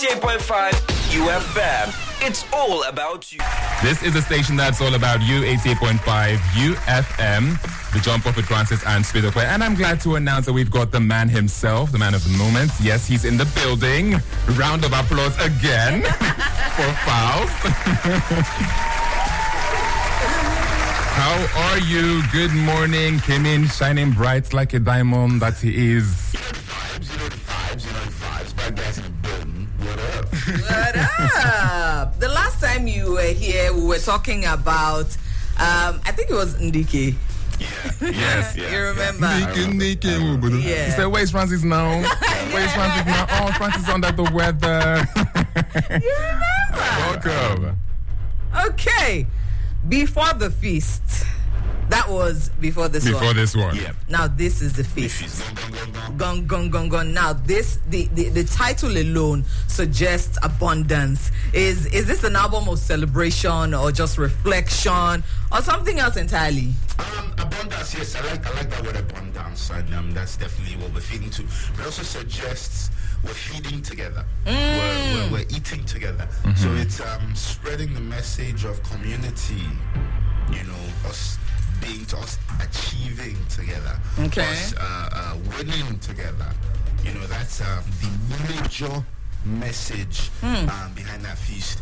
88.5 UFM. It's all about you. This is a station that's all about you, 88.5 UFM. The Jump Off with Francis and Speedway. And I'm glad to announce that we've got the man himself, the man of the moment. Yes, he's in the building. Round of applause again for Falz. How are you? Good morning. Came in shining bright like a diamond that he is. What up? The last time you were here, we were talking about, I think it was Ndike. Yes. You remember? Ndike. Yeah. He said, where's Francis now? Where's Francis now? Oh, Francis under the weather. You remember? Welcome. Okay. Before the feast. That was before this one. Before this one. Yeah. Now this is the feast. Gone, gone, gone, gone. Now this, the title alone suggests abundance. Is this an album of celebration or just reflection or something else entirely? Abundance, yes. I like that word abundance, and that's definitely what we're feeding to. But it also suggests we're feeding together. We're eating together. Mm-hmm. So it's spreading the message of community. You know, us achieving together, okay. Us winning together. You know, that's the major message behind that feast,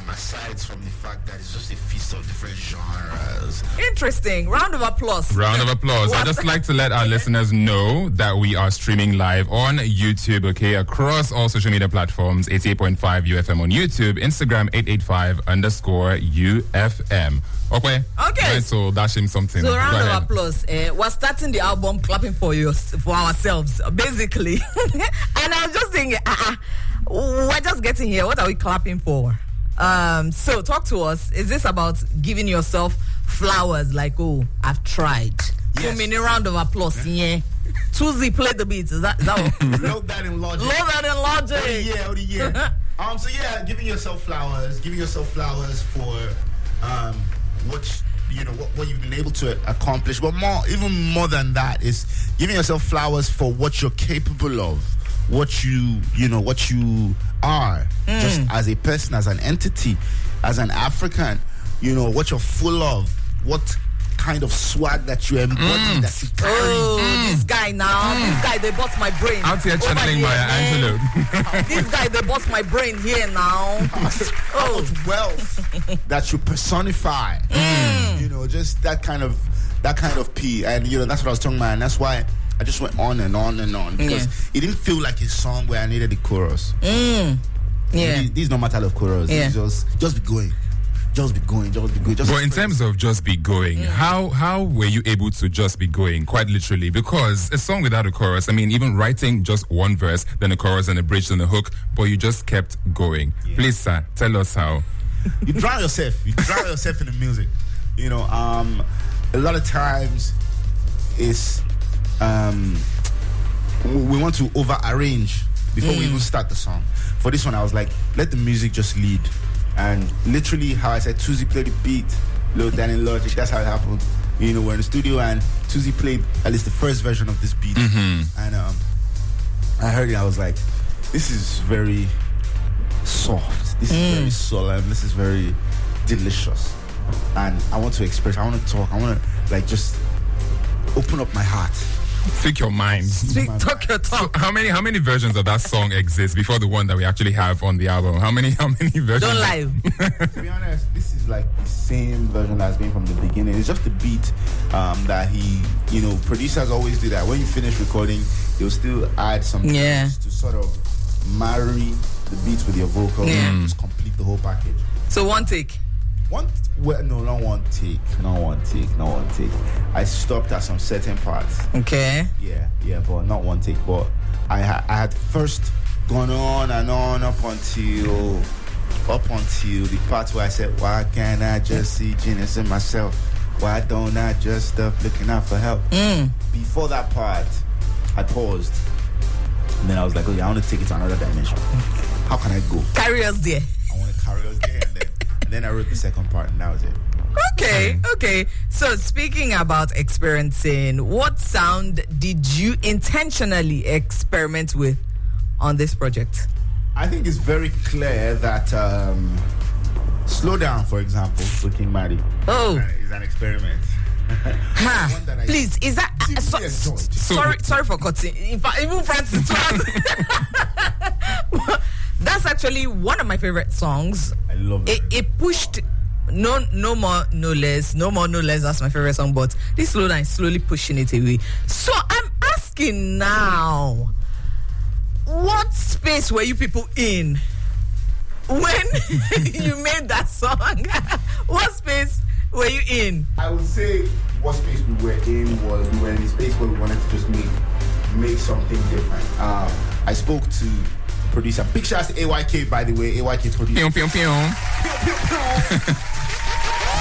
aside from the fact that it's just a feast of different genres. Interesting. Round of applause. Round of applause. I'd just like to let our listeners know that we are streaming live on YouTube, okay, across all social media platforms, 88.5 UFM on YouTube, Instagram 885_UFM. Okay. Right, so dash him something. So round of applause. We're starting the album clapping for ourselves, basically. And I was just thinking, we're just getting here. What are we clapping for? So talk to us. Is this about giving yourself flowers? Like, oh, I've tried. Yes. 2 minute round of applause. Yeah. Tuesday, play the beats. Is that what? Load that in logic. Oh yeah. So yeah, giving yourself flowers for what you've been able to accomplish, but even more than that is giving yourself flowers for what you're capable of, what you are, just as a person, as an entity, as an African, what you're full of, what kind of swag that you embody, that you carry. Oh, this guy now. This guy, they bust my brain. Out here channeling Maya Angelou. This guy, they bust my brain here now. How much wealth that you personify. Just that kind of P. And that's what I was talking about. And that's why I just went on and on and on, because it didn't feel like a song where I needed the chorus. Yeah. This is not matter of chorus. Yeah. It's just be going. Just be going. But in terms of just be going, how were you able to just be going, quite literally? Because a song without a chorus, I mean, even writing just one verse, then a chorus and a bridge and a hook, but you just kept going. Yeah. Please, sir, tell us how. You drown yourself. You drown yourself in the music. A lot of times it's we want to over-arrange before we even start the song. For this one, I was like, let the music just lead. And literally, how I said, Tuesday played the beat, load that in logic. That's how it happened. We're in the studio, and Tuesday played at least the first version of this beat. Mm-hmm. And I heard it. I was like, this is very soft. This is very solemn. This is very delicious. And I want to express. I want to talk. I want to just open up my heart. Speak your mind. Talk your talk. So how many versions of that song exist before the one that we actually have on the album? How many versions? Don't lie. To be honest, this is like the same version that's been from the beginning. It's just the beat that he, producers always do that. When you finish recording, they'll still add some things to sort of marry the beats with your vocal and just complete the whole package. So one take. Not one take. I stopped at some certain parts. Okay. Yeah, but not one take. But I had first gone on and on up until the part where I said, why can't I just see genius in myself? Why don't I just stop looking out for help? Before that part, I paused. And then I was like, okay, I want to take it to another dimension. How can I go? Carry us there. I want to carry us there. And then I wrote the second part, and that was it. Okay. So speaking about experiencing, what sound did you intentionally experiment with on this project? I think it's very clear that Slow Down, for example, with King Maddie, is an experiment. Please, is that sorry for cutting. In fact, even Francis was. That's actually one of my favorite songs. I love it. It pushed no more, no less. That's my favorite song. But this Slow Down is slowly pushing it away. So I'm asking now, what space were you people in when you made that song? What space were you in? I would say what space we were in was we were in a space where we wanted to just make something different. I spoke to producer. Big shout out to AYK, by the way. AYK producer. Pew, pew, pew. I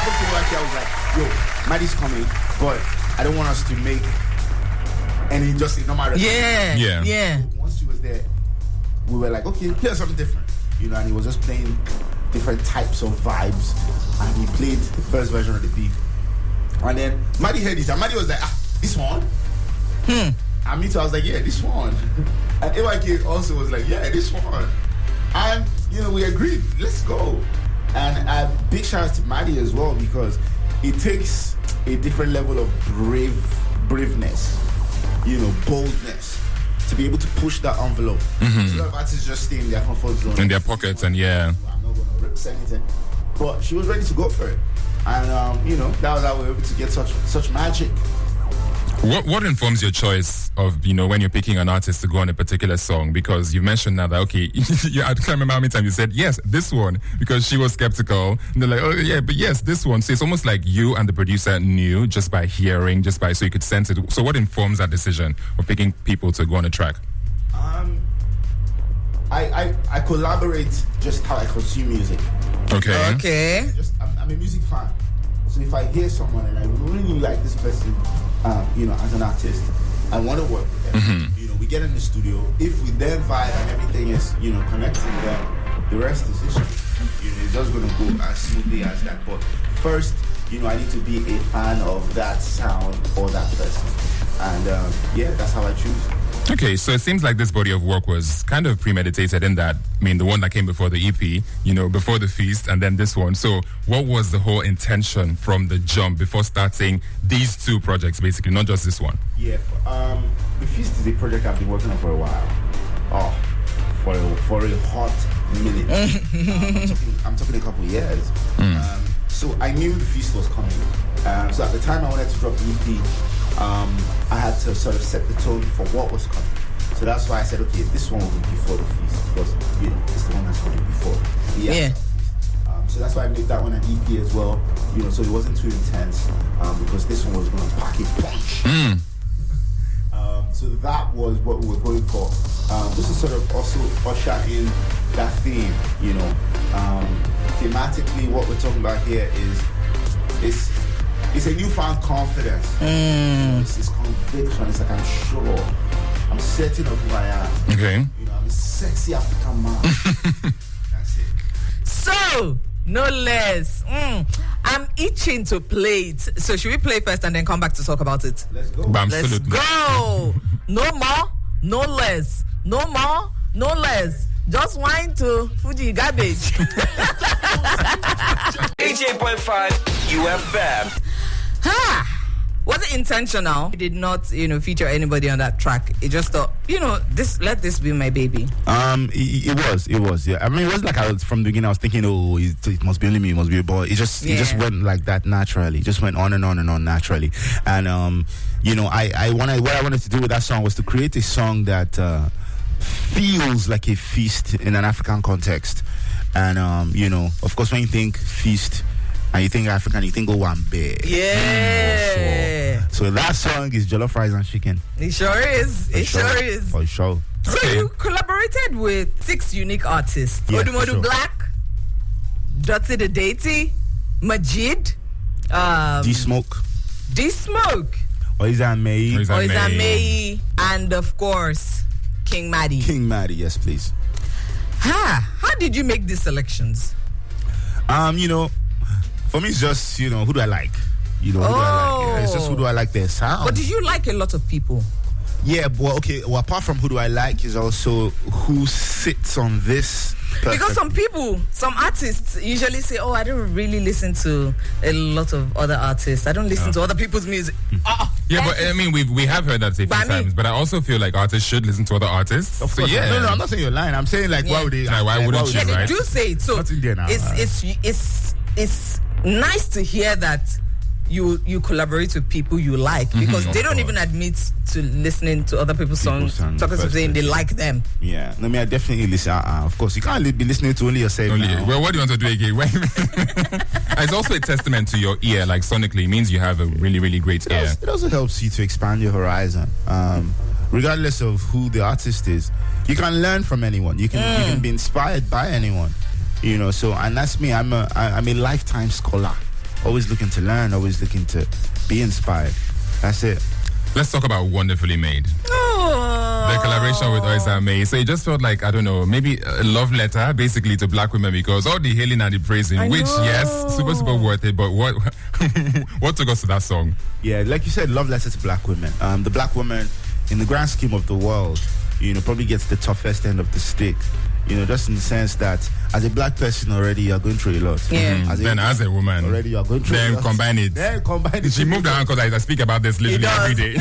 spoke to AYK. I was like, yo, Maddie's coming, but I don't want us to make any injustice, no matter. Yeah. Once she was there, we were like, okay, play something different. You know, and he was just playing different types of vibes. And he played the first version of the beat. And then Maddie heard it, and Maddie was like, this one? And me too, I was like, yeah, this one. And AYK also was like, yeah, this one. And, you know, we agreed, let's go. And a big shout out to Maddie as well, because it takes a different level of braveness, you know, boldness, to be able to push that envelope. A lot of artists just stay in their comfort zone. In their pockets, and yeah. I'm not going to rip anything. But she was ready to go for it. And, you know, that was how we were able to get such magic. What informs your choice of, you know, when you're picking an artist to go on a particular song? Because you mentioned now that, okay, I can't remember how many times you said, yes, this one, because she was skeptical. And they're like, oh, yeah, but yes, this one. So it's almost like you and the producer knew just by hearing, so you could sense it. So what informs that decision of picking people to go on a track? I collaborate just how I consume music. Okay. I'm a music fan. So if I hear someone and I really like this person, you know, as an artist, I want to work with them. You know, we get in the studio. If we then vibe and everything is, you know, connecting, then the rest is history. You know, it's just going to go as smoothly as that. But first, you know, I need to be a fan of that sound or that person. And yeah, that's how I choose. Okay, so it seems like this body of work was kind of premeditated in that, I mean, the one that came before the EP, you know, before the feast, and then this one. So what was the whole intention from the jump before starting these two projects, basically, not just this one? Yeah, the feast is a project I've been working on for a while. For a hot minute. I'm talking a couple of years. So I knew the feast was coming. So at the time I wanted to drop the EP, I had to sort of set the tone for what was coming. So that's why I said, okay, this one will be before the feast, because, you know, it's the one that's coming before. Yeah. So that's why I made that one an EP as well, you know, so it wasn't too intense, because this one was going to pack a punch. So that was what we were going for. This is sort of also usher in that theme, you know. Thematically, what we're talking about here is it's a newfound confidence. It's conviction. It's like I'm sure. I'm certain of who I am. Okay. You know, I'm a sexy African man. That's it. So, no less. I'm itching to play it. So should we play first and then come back to talk about it? Let's go. Let's go. No more, no less. No more, no less. Just wine to Fuji garbage. 88.5 UFM. Was it intentional? It did not, you know, feature anybody on that track. It just thought, you know, let this be my baby. It was. Yeah. I mean, it was like from the beginning. I was thinking, oh, it must be only me. It must be a boy. It just went like that naturally. It just went on and on and on naturally. And you know, what I wanted to do with that song was to create a song that feels like a feast in an African context. And you know, of course, when you think feast and you think African, you think Owambe. Yeah. So that song is jollof rice and chicken. It sure is. Sure is. For sure. So you collaborated with 6 unique artists. Yeah, Odumodu sure. Black, Dotty the Deity, Majid, D-Smoke, Oiza May. May, and of course, King Maddie. Yes, please. How did you make these selections? You know, for me, it's just, you know, who do I like? You know, who do I like? Yeah, it's just who do I like their sound. But did you like a lot of people? Yeah, well, okay. Well, apart from who do I like, is also who sits on this. Because some artists usually say, "Oh, I don't really listen to a lot of other artists. I don't listen to other people's music." Yeah, but I mean, we have heard that a few times. But I also feel like artists should listen to other artists. Of course, yeah. No, I'm not saying you're lying. I'm saying like, why would they? Why wouldn't you? Yeah, Right? they do say it. So Not in there now. it's nice to hear that you collaborate with people you like, because they don't even admit to listening to other people's songs, talking to saying they like them. Yeah, no, I definitely listen. Of course, you can't be listening to only yourself. Now. Well, what do you want to do again? It's also a testament to your ear, like sonically. It means you have a really, really great ear. It also helps you to expand your horizon. Regardless of who the artist is, you can learn from anyone. You can be inspired by anyone. You know, so, and that's me. I'm a lifetime scholar. Always looking to learn, always looking to be inspired. That's it. Let's talk about Wonderfully Made. The collaboration with Oysa May. So it just felt like, I don't know, maybe a love letter basically to black women, because all the hailing and the praising, which, yes, super, super worth it. But what what took us to that song? Yeah, like you said, love letter to black women. The black woman, in the grand scheme of the world, you know, probably gets the toughest end of the stick. You know, just in the sense that as a black person already, you're going through a lot. Yeah. As a woman, already you're going through a lot. Then combine it. She moved around because I speak about this literally every day.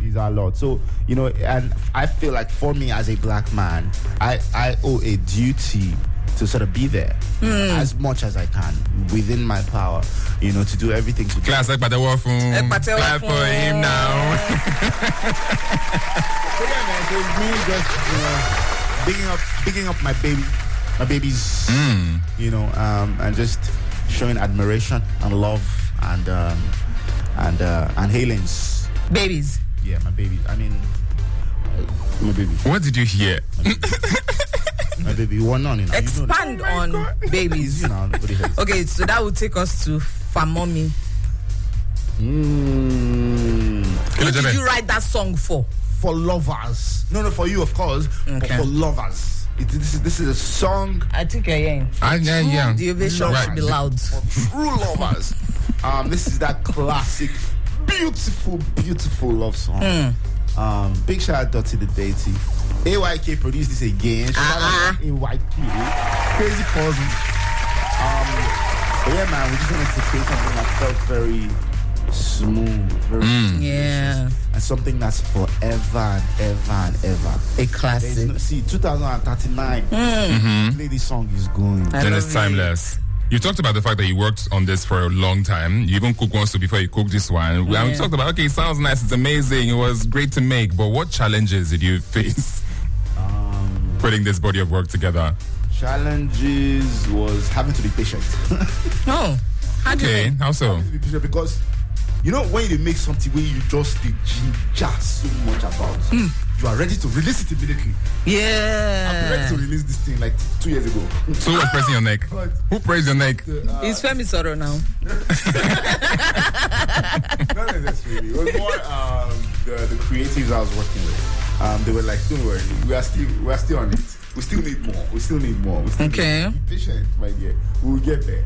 It's a lot. So, you know, and I feel like for me as a black man, I owe a duty to sort of be there as much as I can within my power, you know, to do everything to Class like Clap for him now. So yeah, man, so it's me just, you know, bigging up my babies, you know, and just showing admiration and love and hailings. Babies. Yeah, my baby. I mean, my baby. What did you hear? My baby. One on it. Expand on babies. You know, okay, so that will take us to Famomi. Who did you write that song for? For lovers. No, for you, of course. Okay. But for lovers. This is a song. I think yeah. The ovation should be loud. For true lovers. This is that classic, beautiful love song. Big shout out to the Deity. AYK produced this again. Shout out to AYK. Crazy cousin. But yeah, man, we just wanted to create something that felt very smooth, very delicious, and something that's forever and ever and ever. A classic. 2039. Play this song is going. Then it's timeless. You talked about the fact that you worked on this for a long time. You even cooked once before you cooked this one. We talked about, okay, it sounds nice, it's amazing, it was great to make, but what challenges did you face putting this body of work together? Challenges was having to be patient. How so? Having to be patient because, you know, when you make something where you just the ginger so much about, you are ready to release it immediately. Yeah. I've been ready to release this thing like 2 years ago. So who was pressing your neck? What? Who praised your neck? It's Femi Soro now. Not necessarily. It was more the creatives I was working with. They were like, don't worry, we are still on it. We still need more. Okay. Be patient, my dear. We will get there.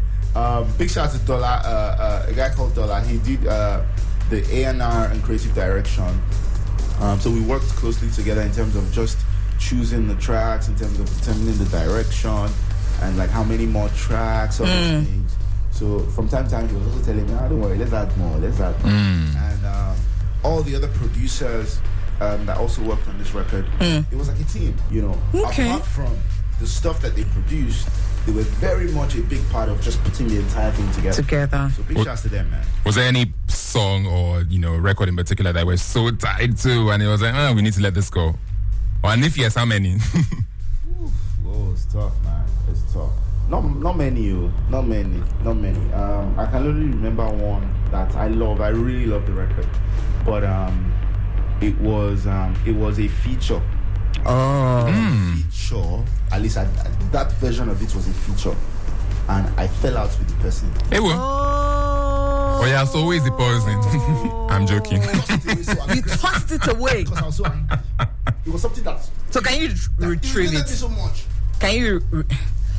Big shout out to Dollar, a guy called Dollar. He did the A&R and creative direction. So we worked closely together in terms of just choosing the tracks, in terms of determining the direction, and like how many more tracks, all those things. So from time to time, he was also telling me, don't worry, let's add more. And all the other producers that also worked on this record, it was like a team, you know. Okay. Apart from the stuff that they produced, they were very much a big part of just putting the entire thing together. So big shouts to them, man. Was there any song or, you know, record in particular that we're so tied to and it was like, we need to let this go? And if yes, how many? It's tough, man. It's tough. Not many. I can only remember one that I love. I really love the record, but it was a feature. Feature. At least that version of it was a feature, and I fell out with the person. Hey, well. Yeah, so always the person. I'm joking. You tossed it away because I was so angry. It was something that. So can you retrieve it? So much. Can you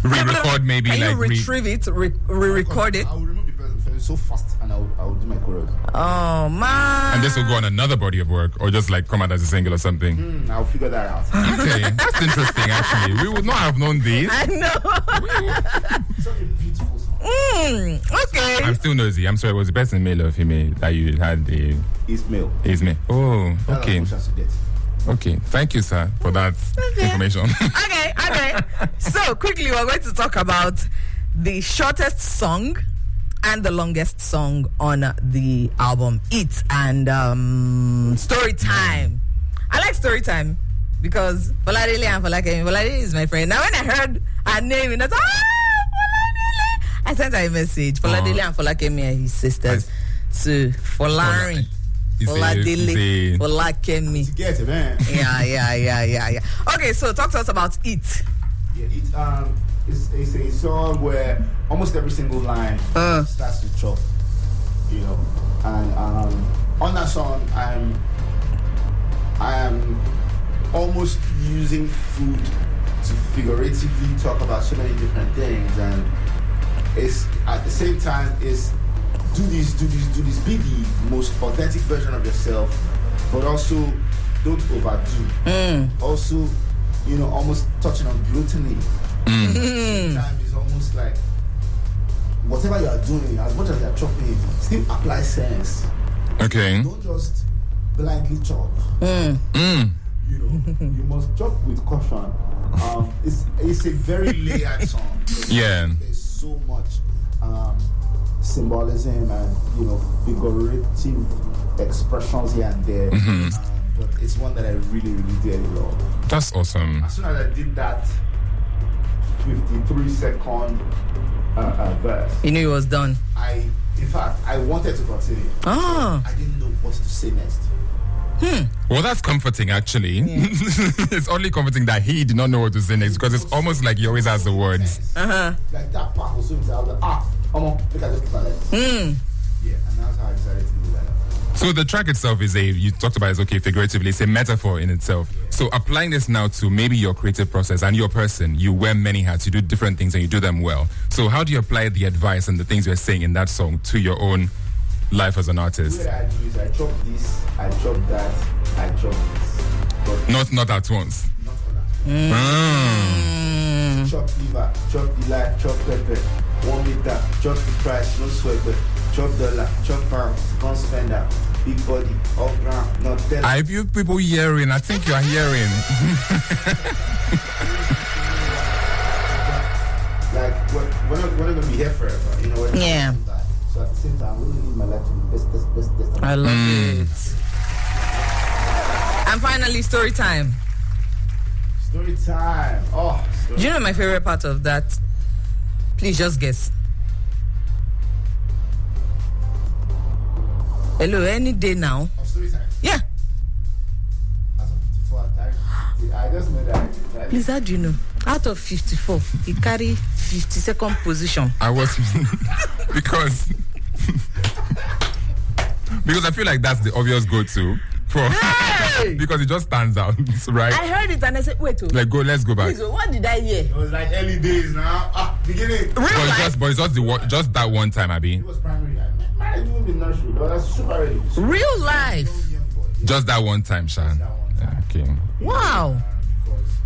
re-record maybe? Can like you retrieve it? Re-record it? I will remove the person so fast, and I'll do my chorus. Oh man! And this will go on another body of work, or just like come out as a single or something. I'll figure that out. Okay, that's interesting. Actually, we would not have known this. I know. Such a beautiful song. Okay. I'm still nosy. I'm sorry. Was the person male or female that you had the? It's male. Is me. Oh, okay. That's what I get. Okay. Thank you, sir, for that information. Okay. So quickly, we're going to talk about the shortest song and the longest song on the album, It, and Story Time. I like Story Time because Foladele and Folakemi. Foladele is my friend. Now when I heard her name, I thought, Foladele. I sent her a message. Foladele and Folakemi are his sisters. So Folarin. Foladele, Folakemi. To get it, man. Yeah. Okay, so talk to us about It. Yeah, it's a song where almost every single line starts with chop, you know. And on that song, I am almost using food to figuratively talk about so many different things, and it's at the same time is do this, be the most authentic version of yourself, but also don't overdo. Also, you know, almost touching on gluttony. Sometimes it's almost like whatever you are doing, as much as you are chopping, still apply sense. Okay. Don't just blindly chop. You know, you must chop with caution. It's a very layered song. Yeah. There's so much symbolism and, you know, figurative expressions here and there. But it's one that I really, really dearly love. That's awesome. As soon as I did that 53-second verse, You knew it was done. In fact, I wanted to continue. Oh. I didn't know what to say next. Well, that's comforting, actually. Yeah. It's only comforting that he did not know what to say next, because it's almost like he always has the words. Like that part was so I was like, come on, look at this plan. Yeah, and that's how I decided to do that. So the track itself is you talked about it, figuratively, it's a metaphor in itself. So applying this now to maybe your creative process and your person, you wear many hats, you do different things and you do them well. So how do you apply the advice and the things you're saying in that song to your own life as an artist? The way I do is I chop this, I chop that, I chop this. But Not at once. not all that. Chop liver, chop the life, chop pepper, 1 meter, chop the price, no sweat, chop dollar, chop pound, don't spend that. Big body, all ground, not tell. I view people hearing. I think you are hearing. Like, we're not going to be here forever, you know what? Yeah. So at the same time, I'm really need my life to be best. I love it. And finally, Story Time. Story time. Oh, story. Do you know my favorite part of that? Please just guess. Hello, any day now. Oh, story time. Yeah. As of 54 times, I just know that. Please, how do you know? Out of 54, he carry 52nd position. I was because I feel like that's the obvious go-to for because it just stands out, right? I heard it and I said, wait, Let's go back. please, what did I hear? It was like early days now. Beginning. Real life. But it's just that one time, Abby. It was primary. I didn't even nursery. But that's super ready. Real life. Young boy. Just that one time, Shan. That one time. Yeah, okay. Wow. Because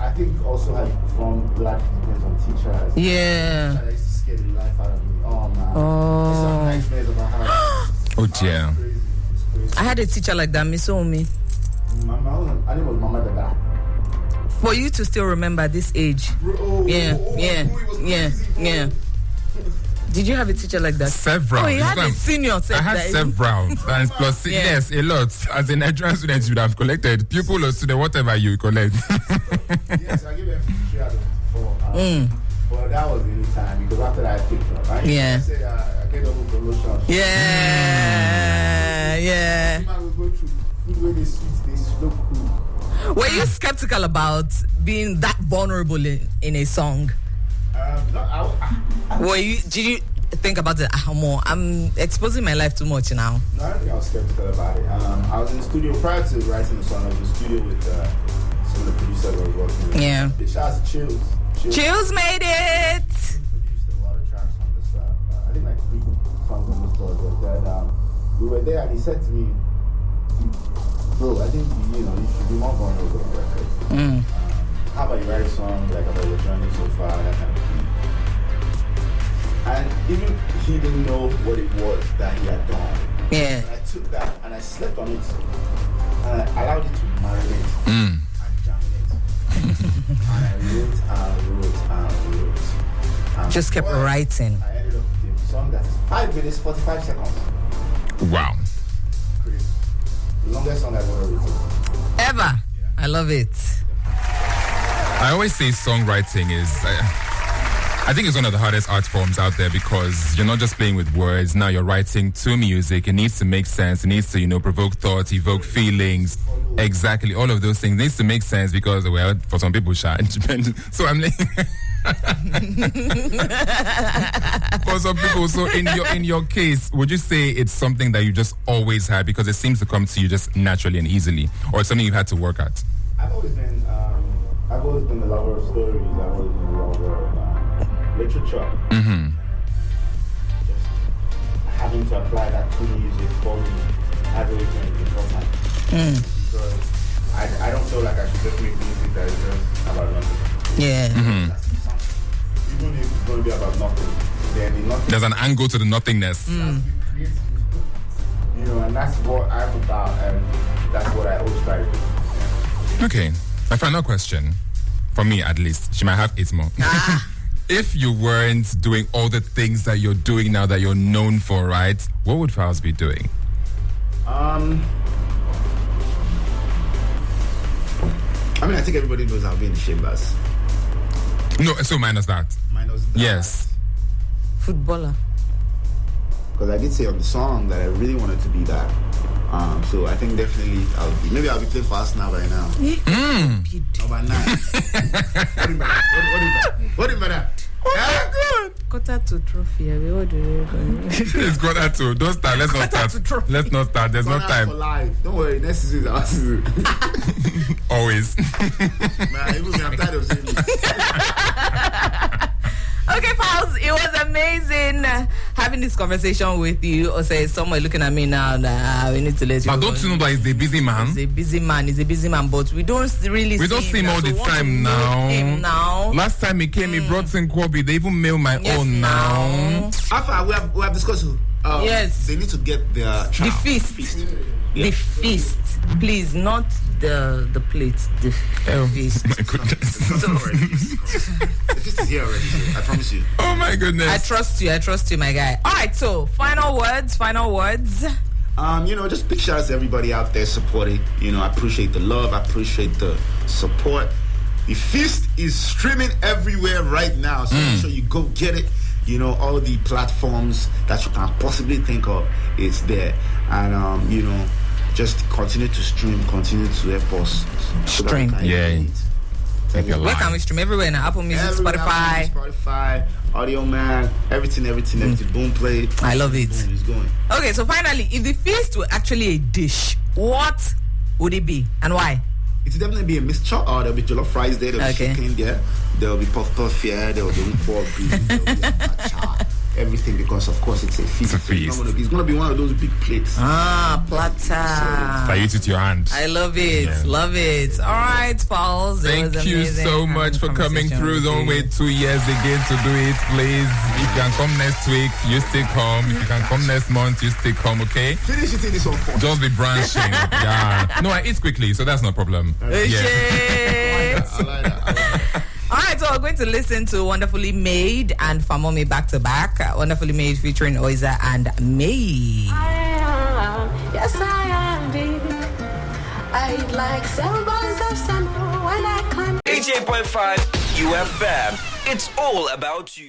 I think also how you perform black depends on teachers. Yeah. That used to scare the life out of me. Oh man. Oh. It's some nightmares about how. Oh dear. It's crazy. It's crazy. I had a teacher like that, Miss Omi. I name was Mama Dada. For you to still remember this age. Yeah. Did you have a teacher like that? Several. Oh, you had a It's senior. I had several. And plus, Yeah. yes, a lot. As a Nigerian student, you would have collected. Pupil or student, whatever you collect. Yes, I give them 3 out of 4. But that was the only time because after that I picked up. Yeah. I said I get double promotion. Yeah. Man will go through food where they sweet, they slow cool. Were you skeptical about being that vulnerable in a song? No, Did you think about it? I'm exposing my life too much now. No, I don't think I was skeptical about it. I was in the studio prior to writing the song. I was in the studio with some of the producers I was working with. Yeah. Big shout out to Chills. Chills made it. He produced a lot of tracks on this. I think like songs on this project. And we were there, and he said to me, "Bro, I think you should be more vulnerable on record. How about you write songs like about your journey so far, that kind of thing." And even he didn't know what it was that he had done. Yeah. And I took that and I slept on it, and I allowed it to marinate and germinate. And I wrote. Just kept writing. I ended up with a song that is 5 minutes, 45 seconds. Wow. Crazy. The longest song I've ever written. Ever. I love it. I always say songwriting is, I think it's one of the hardest art forms out there because you're not just playing with words. Now you're writing to music. It needs to make sense. It needs to, provoke thoughts, evoke feelings. Exactly. All of those things needs to make sense because, well, for some people, so I'm like, for some people, so in your case, would you say it's something that you just always had because it seems to come to you just naturally and easily, or it's something you had to work at? I've always been a lover of stories. I've always been a lover of literature. Just having to apply that to music for me has always been important. Because I don't feel like I should just make music that is just about nothing. Yeah. Even if it's going to be about nothing, then the nothing. There's an angle to the nothingness. And that's what I'm about, and that's what I always try to do. Okay. My final question, for me at least, she might have 8 more. If you weren't doing all the things that you're doing now that you're known for, right, what would Falz be doing? I think everybody knows I'll be in the Chambers. No, so minus that. Minus that. Yes. Footballer. Because I did say on the song that I really wanted to be that. So I think definitely I'll be playing for Arsenal right now. Number 9. What do you matter? Oh my God! Quarter to trophy. It's quarter to. Don't start. Let's not start. Let's not start. There's no time. For life. Don't worry. Next season is our season. Always. Man, even me, I'm tired of saying this. Okay, Falz, it was amazing having this conversation with you. Or say someone looking at me now that we need to let you But go. don't you know that he's a busy man? He's a busy man, but we don't really We don't see him all the time now. Last time he came, he brought some Kwabi. They even mail my own now. After we have discussed. Yes. They need to get their child. The feast. The feast. Please, not the plate. The feast. My goodness. The feast is here already. I promise you. Oh my goodness. I trust you, my guy. All right, so final words. Just big shout out to everybody out there supporting. I appreciate the love. I appreciate the support. The feast is streaming everywhere right now, so make sure you go get it. All the platforms that you can possibly think of, it's there. And just continue to stream, continue to help us. Stream. Where can we stream? Everywhere now. Apple Music, Spotify, Audio Man, everything. Boom play. I love it. Boom, it's going. Okay, so finally, if the feast were actually a dish, what would it be and why? It's definitely be a mixture. There'll be jollof fries there, there'll be chicken there, there'll be puff here, there'll be pork beef, there'll be acha, everything, because of course it's a feast. It's a feast. It's gonna be one of those big plates. Platter. I eat it to your hand. I love it. Yeah. Love it. All right, Falz. Thank you so much for coming through. Don't wait 2 years again to do it, please. If you can come next week, you still come. If you can come next month, you still come, okay? Finish it in this one first. Just be branching. Yeah. No, I eat quickly, so that's no problem. I like that. All right, so we're going to listen to Wonderfully Made and Famomi back to back. Wonderfully Made featuring Oiza and May. Yes, I am, baby. I like 7 bottles of summer when I climb. 88.5 UFM. It's all about you.